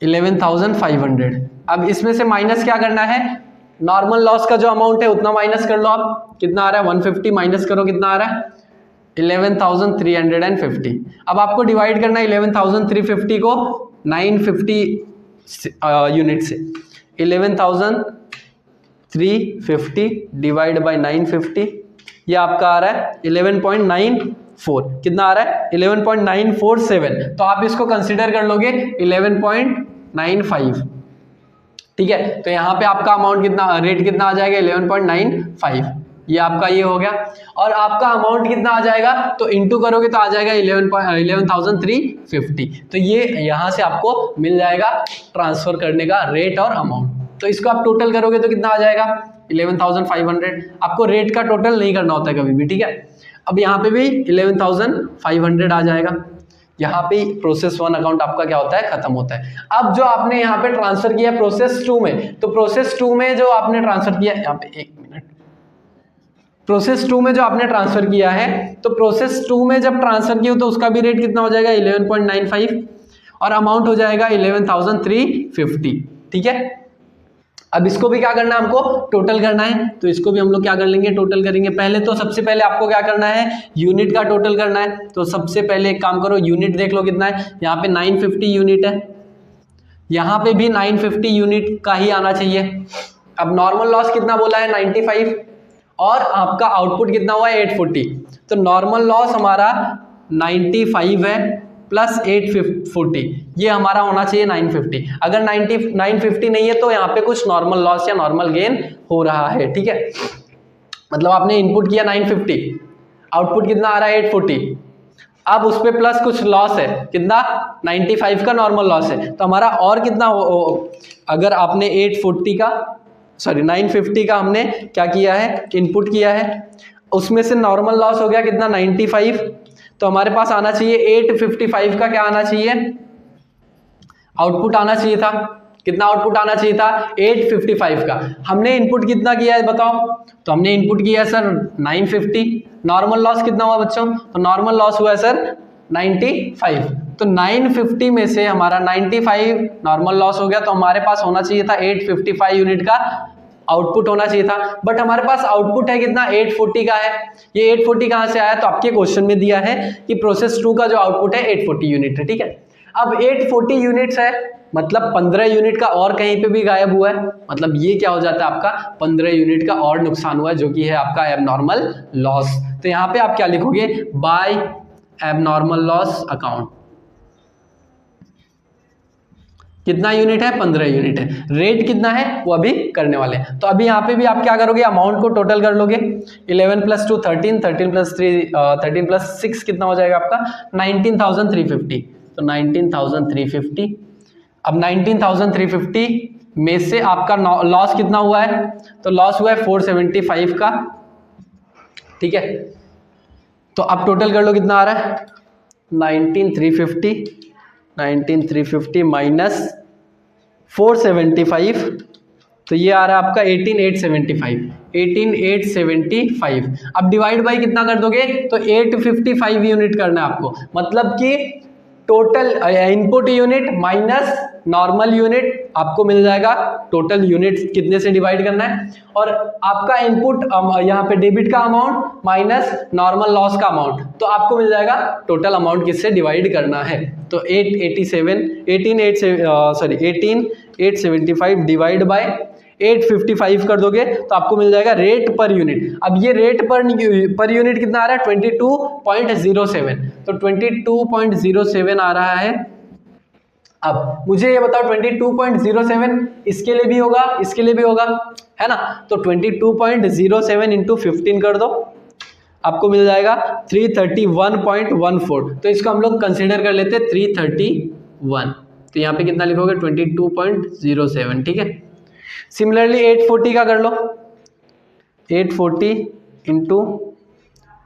11,500। अब इसमें से माइनस क्या करना है नॉर्मल लॉस का जो अमाउंट है उतना माइनस कर लो आप, कितना आ रहा है 150 माइनस करो कितना आ रहा है 11,350। अब आपको डिवाइड करना है 11,350 को 950 यूनिट से, 11,350 डिवाइड बाय 950 ये आपका आ रहा है 11.94, कितना आ रहा है 11.947। तो आप इसको कंसीडर कर लोगे 11.95। ठीक है, तो यहाँ पे आपका अमाउंट कितना रेट कितना आ जाएगा 11.95, ये आपका ये हो गया। और आपका अमाउंट कितना आ जाएगा तो इंटू करोगे तो आ जाएगा 11,350। तो ये यहाँ से आपको मिल जाएगा ट्रांसफर करने का रेट और अमाउंट। तो इसको आप टोटल करोगे तो कितना आ जाएगा 11,500। आपको रेट का टोटल नहीं करना होता है कभी भी, ठीक है। अब यहाँ पे भी 11,500 आ जाएगा, यहाँ पे प्रोसेस 1 अकाउंट आपका क्या होता है, खत्म होता है। अब जो आपने यहाँ पे ट्रांसफर किया प्रोसेस 2 में, तो प्रोसेस 2 में जो आपने ट्रांसफर किया, यहाँ पे 1 मिनट, प्रोसेस 2 में जो आपने ट्रांसफर किया है, तो प्रोसेस 2 में जब ट्रांसफर किया तो उसका भी रेट कितना हो जाएगा 11.95 और अमाउंट हो जाएगा 11,350, ठीक है। अब इसको भी क्या करना है, हमको टोटल करना है, तो इसको भी हम लोग क्या कर लेंगे, टोटल करेंगे। पहले तो सबसे पहले आपको क्या करना है, यूनिट का टोटल करना है। तो सबसे पहले एक काम करो, यूनिट देख लो कितना है, यहाँ पे 950 यूनिट है, यहाँ पे भी 950 यूनिट का ही आना चाहिए। अब नॉर्मल लॉस कितना बोला है 95 और आपका आउटपुट कितना हुआ है 840, तो नॉर्मल लॉस हमारा 95 है प्लस 840, ये हमारा होना चाहिए 950। अगर 950 नहीं है तो यहाँ पे कुछ नॉर्मल लॉस या नॉर्मल गेन हो रहा है, ठीक है। मतलब आपने इनपुट किया 950, आउटपुट कितना आ रहा है 840, अब उस पर प्लस कुछ लॉस है, कितना 95 का नॉर्मल लॉस है, तो हमारा और कितना अगर आपने 950 का हमने क्या किया है, इनपुट किया है, उसमें से नॉर्मल लॉस हो गया कितना 95, तो हमारे पास आना चाहिए 855 का क्या आना चाहिए, आउटपुट आना चाहिए था। कितना आउटपुट आना चाहिए था 855 का। हमने इनपुट कितना किया है बताओ, तो हमने इनपुट किया है सर 950। नॉर्मल लॉस कितना हुआ बच्चों, तो नॉर्मल लॉस हुआ है सर 95, तो 950 में से हमारा 95 नॉर्मल लॉस हो गया, तो हमारे पास होना चाहिए था 855 यूनिट का आउटपुट होना चाहिए था। बट हमारे पास आउटपुट है कितना 840 का है। ये 840 कहां से आया, तो आपके क्वेश्चन में दिया है कि प्रोसेस 2 का जो आउटपुट है 840 यूनिट है, ठीक है। अब 840 यूनिट्स है, मतलब 15 यूनिट का और कहीं पे भी गायब हुआ है, मतलब ये क्या हो जाता है आपका 15 यूनिट का और नुकसान हुआ है, जो कि है आपका एबनॉर्मल लॉस। तो यहाँ पे आप क्या लिखोगे, बाय एबनॉर्मल लॉस अकाउंट। कितना यूनिट है 15 यूनिट है, रेट कितना है वो अभी करने वाले हैं। तो अभी यहाँ पे भी आप क्या करोगे, अमाउंट को टोटल कर लोगे, 11 + 2 13, 13 + 3 13 + 6 कितना हो जाएगा आपका 19,350, तो 19,350। अब 19,350 में से आपका लॉस कितना हुआ है, तो लॉस हुआ है 475 का, ठीक है। तो अब टोटल कर लो कितना आ रहा है 19,350 माइनस 475, तो ये आ रहा है आपका 18,875। अब डिवाइड बाई कितना कर दोगे, तो 855 यूनिट करना है आपको, मतलब कि total input unit minus normal unit आपको मिल जाएगा। टोटल यूनिट कितने से डिवाइड करना है, और आपका इनपुट यहाँ पे डेबिट का अमाउंट माइनस नॉर्मल लॉस का अमाउंट, तो आपको मिल जाएगा टोटल अमाउंट किससे डिवाइड करना है। तो 18,875 डिवाइड बाय 855 कर दोगे तो आपको मिल जाएगा रेट पर यूनिट। अब ये रेट पर यूनिट कितना आ रहा है 22.07, तो 22.07 आ रहा है। अब मुझे ये बताओ 22.07 इसके लिए भी होगा, इसके लिए भी होगा, है ना। तो 22.07 इंटू 15 कर दो, आपको मिल जाएगा 331.14। तो इसको हम लोग कंसिडर कर लेते हैं 331, तो यहाँ पे कितना लिखोगे 22.07, ठीक है। सिमिलरली 840 का कर लो, 840 इंटू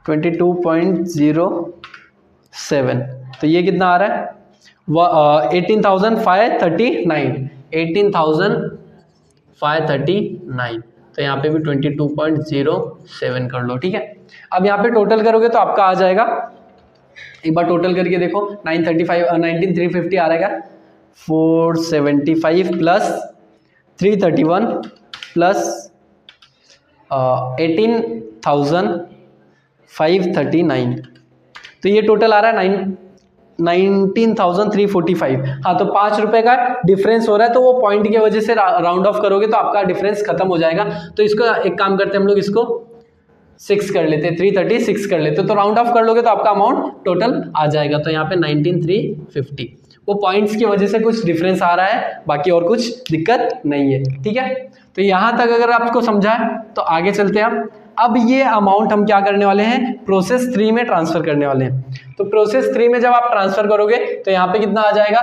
22.07, तो ये कितना आ रहा है 18,539, तो यहाँ पे भी 22.07 कर लो, ठीक है। अब यहाँ पे टोटल करोगे तो आपका आ जाएगा, एक बार टोटल करके देखो 19,350 आ रहेगा, 475 प्लस 331 प्लस 18,539, तो ये टोटल आ रहा है 19,345। हाँ, तो 5 रुपए का डिफरेंस हो रहा है, तो वो पॉइंट की वजह से राउंड ऑफ करोगे तो आपका डिफरेंस खत्म हो जाएगा। तो इसको एक काम करते हैं हम लोग, इसको 6 कर लेते हैं, 336 कर लेते, तो राउंड ऑफ कर लोगे तो आपका अमाउंट टोटल आ जाएगा। तो यहाँ पे 19,350, वो पॉइंट्स की वजह से कुछ डिफरेंस आ रहा है, बाकी और कुछ दिक्कत नहीं है, ठीक है। तो यहाँ तक अगर आपको समझा है तो आगे चलते हैं हम। अब ये अमाउंट हम क्या करने वाले हैं, प्रोसेस 3 में ट्रांसफर करने वाले हैं। तो प्रोसेस 3 में जब आप ट्रांसफर करोगे तो यहाँ पे कितना आ जाएगा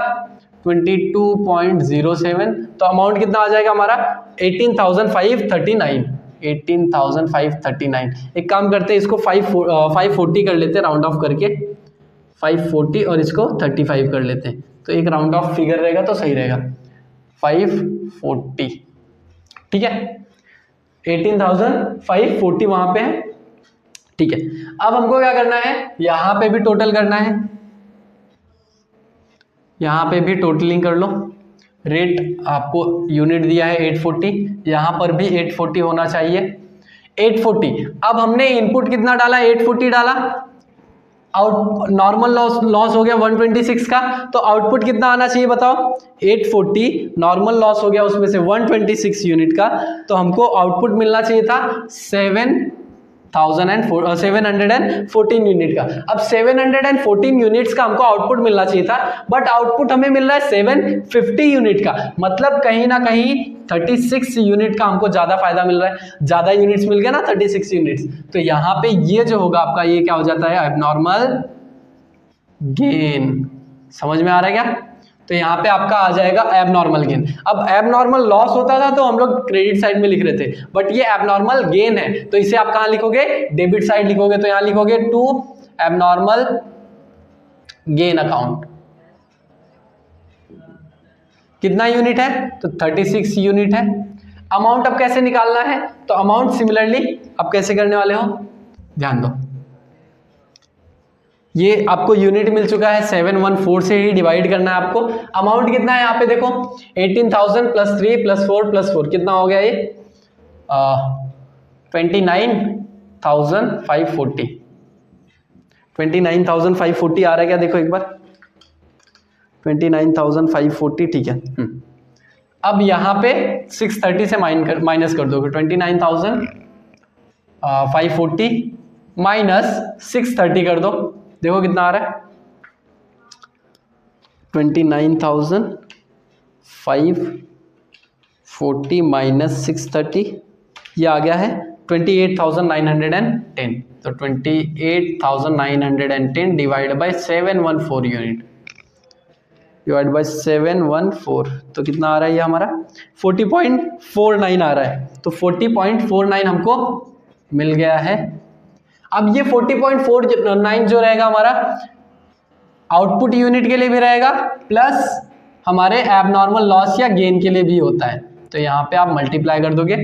22.07, तो अमाउंट कितना आ जाएगा हमारा 18,539। 18,539। एक काम करते हैं, इसको 540 कर लेते हैं राउंड ऑफ करके, 540 और इसको 35 कर लेते हैं, तो एक राउंड ऑफ फिगर रहेगा तो सही रहेगा, 540। ठीक है, 18,540 वहां पे है। ठीक है, अब हमको क्या करना है, यहां पे भी टोटल करना है, यहां पे भी टोटलिंग कर लो। रेट आपको यूनिट दिया है 840, यहां पर भी 840 होना चाहिए, 840। अब हमने इनपुट कितना डाला, 840 डाला, आउट नॉर्मल लॉस हो गया 126 का, तो आउटपुट कितना आना चाहिए बताओ, 840, नॉर्मल लॉस हो गया उसमें से 126 यूनिट का, तो हमको आउटपुट मिलना चाहिए था 714 यूनिट का। अब 714 यूनिट्स का हमको आउटपुट मिलना चाहिए था, बट आउटपुट हमें मिल रहा है 750 यूनिट का, मतलब कहीं ना कहीं 36 यूनिट का हमको ज्यादा फायदा मिल रहा है, ज्यादा यूनिट्स मिल गया ना 36 यूनिट्स, तो यहाँ पे ये जो होगा आपका, ये क्या हो जाता है, एबनॉर्मल गेन। समझ में आ रहा है क्या, तो यहाँ पे आपका आ जाएगा एबनॉर्मल गेन। अब एबनॉर्मल लॉस होता था तो हम लोग क्रेडिट साइड में लिख रहे थे, बट ये एबनॉर्मल गेन है, तो इसे आप कहां लिखोगे, डेबिट साइड लिखोगे, तो यहां लिखोगे टू एबनॉर्मल गेन अकाउंट। कितना यूनिट है, तो 36 यूनिट है। अमाउंट अब कैसे निकालना है, तो अमाउंट सिमिलरली अब कैसे करने वाले हो, ध्यान दो, ये आपको यूनिट मिल चुका है, 714 से ही डिवाइड करना है आपको। अमाउंट कितना है यहाँ पे देखो, 18,000 प्लस 3 प्लस 4 प्लस 4 कितना हो गया ये 29,540। 29,540 आ रहा है क्या, देखो एक बार, 29,540। ठीक है, अब यहाँ पे 630 से माइनस कर दोगे, 29,540 माइनस 630 कर दो, देखो कितना आ रहा है, 29,540 माइनस 630, ये आ गया है 28,910। तो 28,910 divide by 714 unit, divide by 714, तो कितना आ रहा है ये हमारा 40.49 आ रहा है, तो 40.49 हमको मिल गया है। अब ये 40.49 जो रहेगा हमारा आउटपुट यूनिट के लिए भी रहेगा, प्लस हमारे एबनॉर्मल लॉस या गेन के लिए भी होता है, तो यहाँ पे आप मल्टीप्लाई कर दोगे,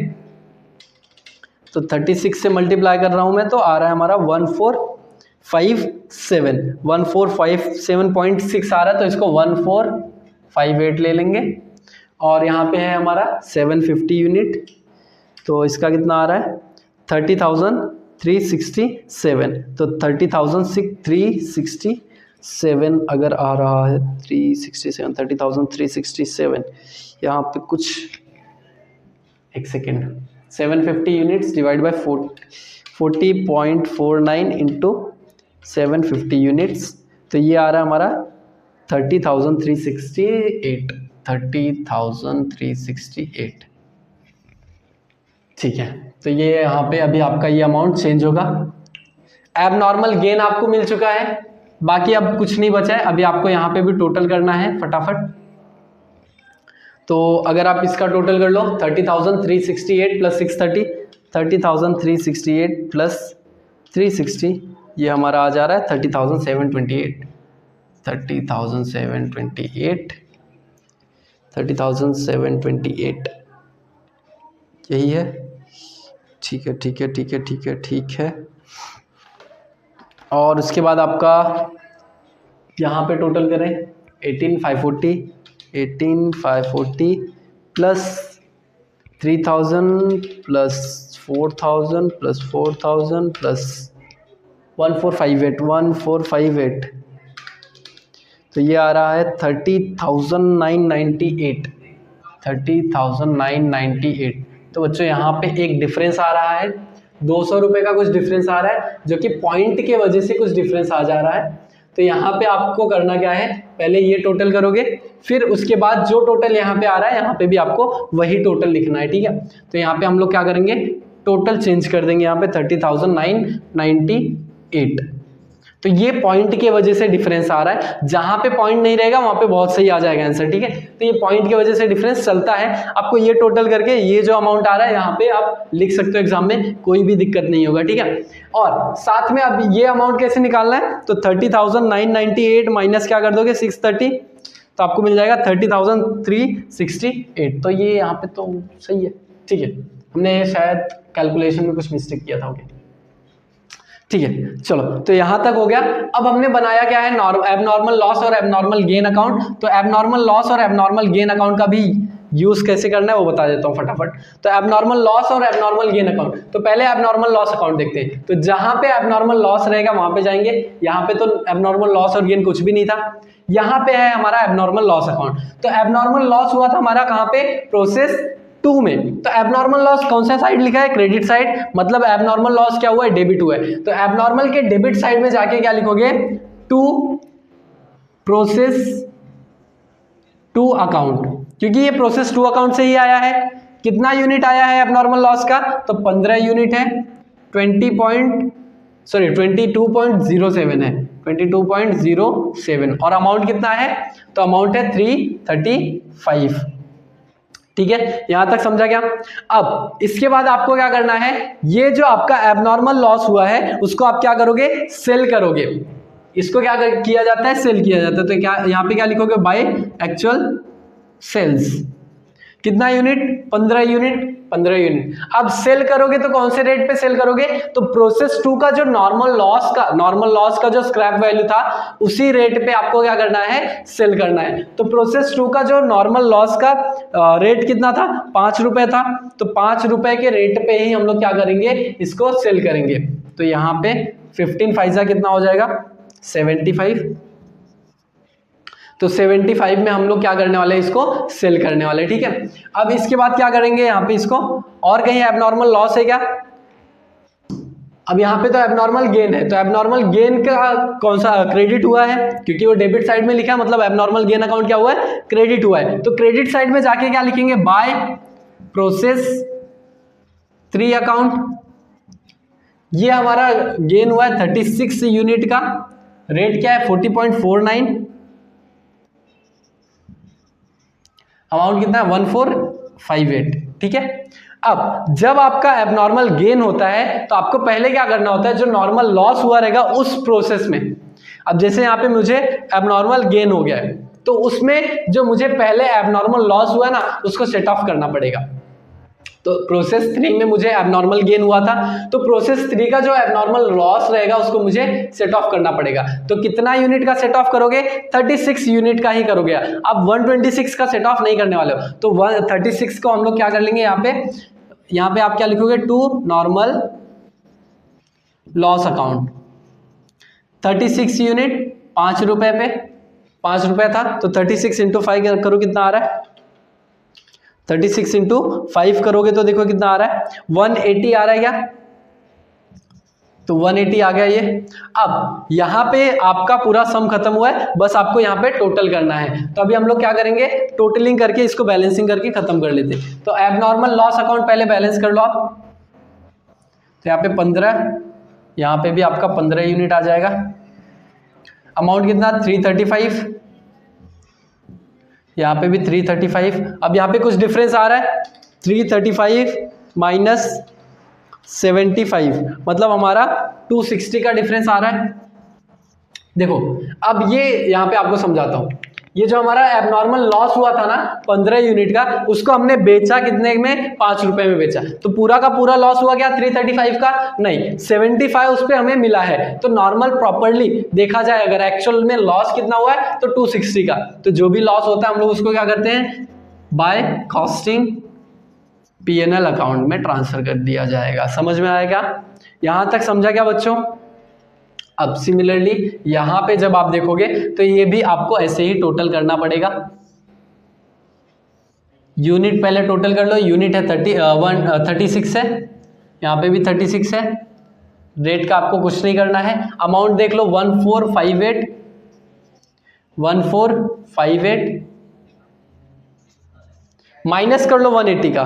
तो 36 से मल्टीप्लाई कर रहा हूं मैं, तो आ रहा है हमारा 1457.6 आ रहा है, तो इसको 1458 ले लेंगे, और यहाँ पे है हमारा 750 यूनिट, तो इसका कितना आ रहा है 30,367, तो 30,367 अगर आ रहा है 367, 30,367, यहाँ पे कुछ, एक second, 750 units divide by 40.49 into 750 units, तो ये आ रहा है हमारा 30,368, 30,368। ठीक है, तो ये यहाँ पे अभी आपका ये अमाउंट चेंज होगा। एबनॉर्मल गेन आपको मिल चुका है, बाकी अब कुछ नहीं बचा है, अभी आपको यहाँ पे भी टोटल करना है फटाफट। तो अगर आप इसका टोटल कर लो, 30,368 प्लस 630, 30,368 प्लस 360, ये हमारा आ जा रहा है 30,728, 30,728, 30,728, यही है। ठीक है, ठीक है, ठीक है, ठीक है, ठीक है। और उसके बाद आपका यहाँ पे टोटल करें, 18,540 प्लस 3,000 प्लस 4,000 प्लस 4,000 प्लस 1458, तो ये आ रहा है 30,998, 30,998। तो बच्चों यहाँ पे एक डिफरेंस आ रहा है, 200 रुपये का कुछ डिफरेंस आ रहा है, जो कि पॉइंट के वजह से कुछ डिफरेंस आ जा रहा है। तो यहाँ पे आपको करना क्या है, पहले ये टोटल करोगे, फिर उसके बाद जो टोटल यहाँ पे आ रहा है यहाँ पे भी आपको वही टोटल लिखना है, ठीक है। तो यहाँ पे हम लोग क्या करेंगे, टोटल चेंज कर देंगे, यहाँ पे 30,998। तो ये पॉइंट के वजह से डिफरेंस आ रहा है, जहां पे पॉइंट नहीं रहेगा वहां पे बहुत सही आ जाएगा आंसर, ठीक है। तो ये पॉइंट की वजह से डिफरेंस चलता है। आपको ये टोटल करके ये जो अमाउंट आ रहा है यहाँ पे आप लिख सकते हो एग्जाम में, कोई भी दिक्कत नहीं होगा, ठीक है। और साथ में अब ये अमाउंट कैसे निकालना है, तो 30,998 माइनस क्या कर दोगे 630, तो आपको मिल जाएगा 30,368। तो ये यहाँ पे तो सही है, ठीक है। हमने शायद कैलकुलेशन में कुछ मिस्टेक किया था, ओके ठीक है। चलो तो यहां तक हो गया। अब हमने बनाया क्या है, एबनॉर्मल लॉस और एबनॉर्मल गेन अकाउंट। तो एबनॉर्मल लॉस और एबनॉर्मल गेन अकाउंट का भी यूज कैसे करना है वो बता देता हूं फटाफट। तो एबनॉर्मल लॉस और एबनॉर्मल गेन अकाउंट, तो पहले एबनॉर्मल लॉस अकाउंट देखते हैं। तो जहां पे एबनॉर्मल लॉस रहेगा वहां पे जाएंगे, यहाँ पे तो एबनॉर्मल लॉस और गेन कुछ भी नहीं था, यहाँ पे है हमारा एबनॉर्मल लॉस अकाउंट। तो एबनॉर्मल लॉस हुआ था हमारा कहाँ पे, प्रोसेस 2 में। तो एबनॉर्मल लॉस कौन सा साइड लिखा है, क्रेडिट साइड, मतलब एबनॉर्मल लॉस क्या हुआ है, डेबिट हुआ है। तो एबनॉर्मल के डेबिट साइड में जाके क्या लिखोगे, टू प्रोसेस 2 अकाउंट, क्योंकि ये प्रोसेस 2 अकाउंट से ही आया है। कितना यूनिट आया है एबनॉर्मल लॉस का, तो 15 यूनिट है, 22.07 है, 22.07। और अमाउंट कितना है, तो अमाउंट है 335, ठीक है। यहां तक समझा क्या। अब इसके बाद आपको क्या करना है, ये जो आपका एबनॉर्मल लॉस हुआ है उसको आप क्या करोगे, सेल करोगे। इसको क्या किया जाता है, सेल किया जाता है। तो क्या यहां पे क्या लिखोगे, बाय एक्चुअल सेल्स। कितना यूनिट, 15 यूनिट, 15 यूनिट। अब सेल करोगे तो कौन से रेट पे सेल करोगे, तो प्रोसेस 2 का जो नॉर्मल लॉस का जो स्क्रैप वैल्यू था उसी रेट पे आपको क्या करना है, सेल करना है। तो प्रोसेस 2 का जो नॉर्मल लॉस का रेट कितना था, 5 रुपए था। तो 5 रुपए के रेट पे ही हम लोग क्या करेंगे, इसको सेल करेंगे। तो यहाँ पे 15 फाइजा कितना हो जाएगा, 75। तो 75 में हम लोग क्या करने वाले हैं, इसको सेल करने वाले, ठीक है। अब इसके बाद क्या करेंगे, यहाँ पे इसको, और कहीं एबनॉर्मल लॉस है क्या, अब यहाँ पे तो एबनॉर्मल गेन है। तो एबनॉर्मल गेन का कौन सा, क्रेडिट हुआ है, क्योंकि वो डेबिट साइड में लिखा है, मतलब एबनॉर्मल गेन अकाउंट क्या हुआ है, क्रेडिट हुआ है। तो क्रेडिट साइड में जाके क्या लिखेंगे, बाय प्रोसेस 3 अकाउंट। ये हमारा गेन हुआ है 36 यूनिट का, रेट क्या है 40.49, अमाउंट कितना है 1458, ठीक है। अब जब आपका एबनॉर्मल गेन होता है तो आपको पहले क्या करना होता है, जो नॉर्मल लॉस हुआ रहेगा उस प्रोसेस में। अब जैसे यहाँ पे मुझे एबनॉर्मल गेन हो गया है, तो उसमें जो मुझे पहले एबनॉर्मल लॉस हुआ ना उसको सेट ऑफ करना पड़ेगा। तो प्रोसेस 3 में मुझे एबनॉर्मल गेन हुआ था, तो प्रोसेस 3 का जो एबनॉर्मल लॉस रहेगा उसको मुझे सेट ऑफ करना पड़ेगा। तो कितना यूनिट का सेट ऑफ करोगे, 36 यूनिट का ही करोगे। अब 126 का सेट ऑफ नहीं करने वाले हो, तो 36 को हम लोग क्या कर लेंगे, यहाँ पे आप क्या लिखोगे, to normal loss account. 36 unit 5 रुपए पे, 5 रुपए था, तो 36 इंटू 5 करो कितना आ रहा है, 36 इंटू 5 करोगे तो देखो कितना आ रहा है, 180 आ रहा है क्या, तो 180 आ गया ये। अब यहाँ पे आपका पूरा सम खत्म हुआ है, बस आपको यहाँ पे टोटल करना है। तो अभी हम लोग क्या करेंगे, टोटलिंग करके इसको बैलेंसिंग करके खत्म कर लेते हैं। तो एबनॉर्मल लॉस अकाउंट पहले बैलेंस कर लो आप। तो यहाँ पे 15, यहाँ पे भी आपका 15 यूनिट आ जाएगा। अमाउंट कितना 335, यहाँ पे भी 335। अब यहाँ पे कुछ डिफरेंस आ रहा है, 335 माइनस 75, मतलब हमारा 260 का डिफरेंस आ रहा है। देखो अब ये यहाँ पे आपको समझाता हूँ, ये जो हमारा एबनॉर्मल लॉस हुआ था ना 15 यूनिट का, उसको हमने बेचा कितने में, 5 रुपए में बेचा। तो पूरा का पूरा लॉस हुआ क्या 335 का, नहीं 75 उस पे हमें मिला है। तो नॉर्मल प्रॉपर्ली देखा जाए अगर एक्चुअल में लॉस कितना हुआ है तो 260 का। तो जो भी लॉस होता है हम लोग उसको क्या करते हैं, बाय कॉस्टिंग P&L अकाउंट में ट्रांसफर कर दिया जाएगा। समझ में आएगा, यहां तक समझा क्या बच्चों। अब सिमिलरली यहां पे जब आप देखोगे तो ये भी आपको ऐसे ही टोटल करना पड़ेगा। यूनिट पहले टोटल कर लो, यूनिट है 36 है, यहाँ पे भी 36 है। रेट का आपको कुछ नहीं करना है। अमाउंट देख लो 1458 माइनस कर लो 180 का,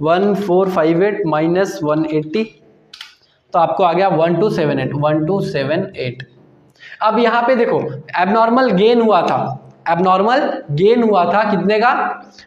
1458 माइनस 180, तो आपको आ गया 1278। अब यहाँ पे देखो एबनॉर्मल गेन हुआ था, एबनॉर्मल गेन हुआ था कितने का,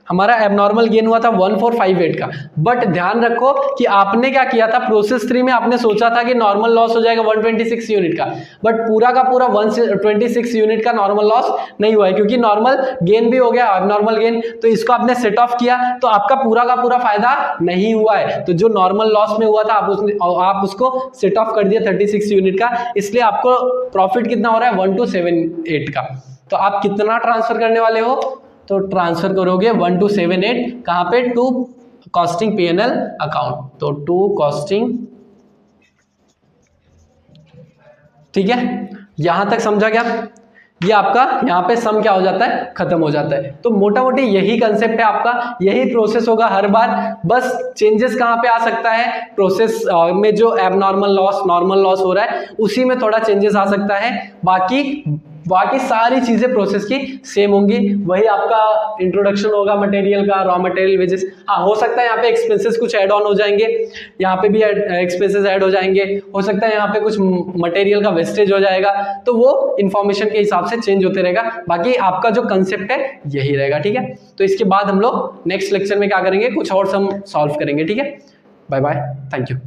हमारा एबनॉर्मल गेन हुआ था 1458 का। बट ध्यान रखो कि आपने क्या किया था, प्रोसेस 3 में आपने सोचा था कि नॉर्मल लॉस हो जाएगा 126 यूनिट का, बट पूरा का पूरा 126 यूनिट का नॉर्मल लॉस नहीं हुआ है, क्योंकि नॉर्मल गेन भी हो गया, एबनॉर्मल गेन, तो इसको आपने सेट ऑफ किया तो आपका पूरा का पूरा फायदा नहीं हुआ है। तो जो नॉर्मल लॉस में हुआ था आप उसको सेट ऑफ कर दिया 36 यूनिट का, इसलिए आपको प्रॉफिट कितना हो रहा है 1278 का। तो आप कितना ट्रांसफर करने वाले हो, तो ट्रांसफर करोगे 1278 कहां पे, टू कॉस्टिंग P&L अकाउंट, तो टू कॉस्टिंग, ठीक है, यहां तक समझा क्या? ये आपका यहाँ पे सम क्या हो जाता है, खत्म हो जाता है। तो मोटा मोटी यही कंसेप्ट है आपका, यही प्रोसेस होगा हर बार, बस चेंजेस कहाँ पे आ सकता है, प्रोसेस में जो एबनॉर्मल लॉस नॉर्मल लॉस हो रहा है उसी में थोड़ा चेंजेस आ सकता है, बाकी सारी चीजें प्रोसेस की सेम होंगी। वही आपका इंट्रोडक्शन होगा मटेरियल का, रॉ मटेरियल वेजेस, हाँ हो सकता है यहाँ पे एक्सपेंसेस कुछ ऐड ऑन हो जाएंगे, यहाँ पे भी एक्सपेंसेस ऐड हो जाएंगे, हो सकता है यहाँ पे कुछ मटेरियल का वेस्टेज हो जाएगा, तो वो इंफॉर्मेशन के हिसाब से चेंज होते रहेगा। बाकी आपका जो कंसेप्ट है यही रहेगा, ठीक है। तो इसके बाद हम लोग नेक्स्ट लेक्चर में क्या करेंगे, कुछ और सम सॉल्व करेंगे, ठीक है। Bye bye, thank you.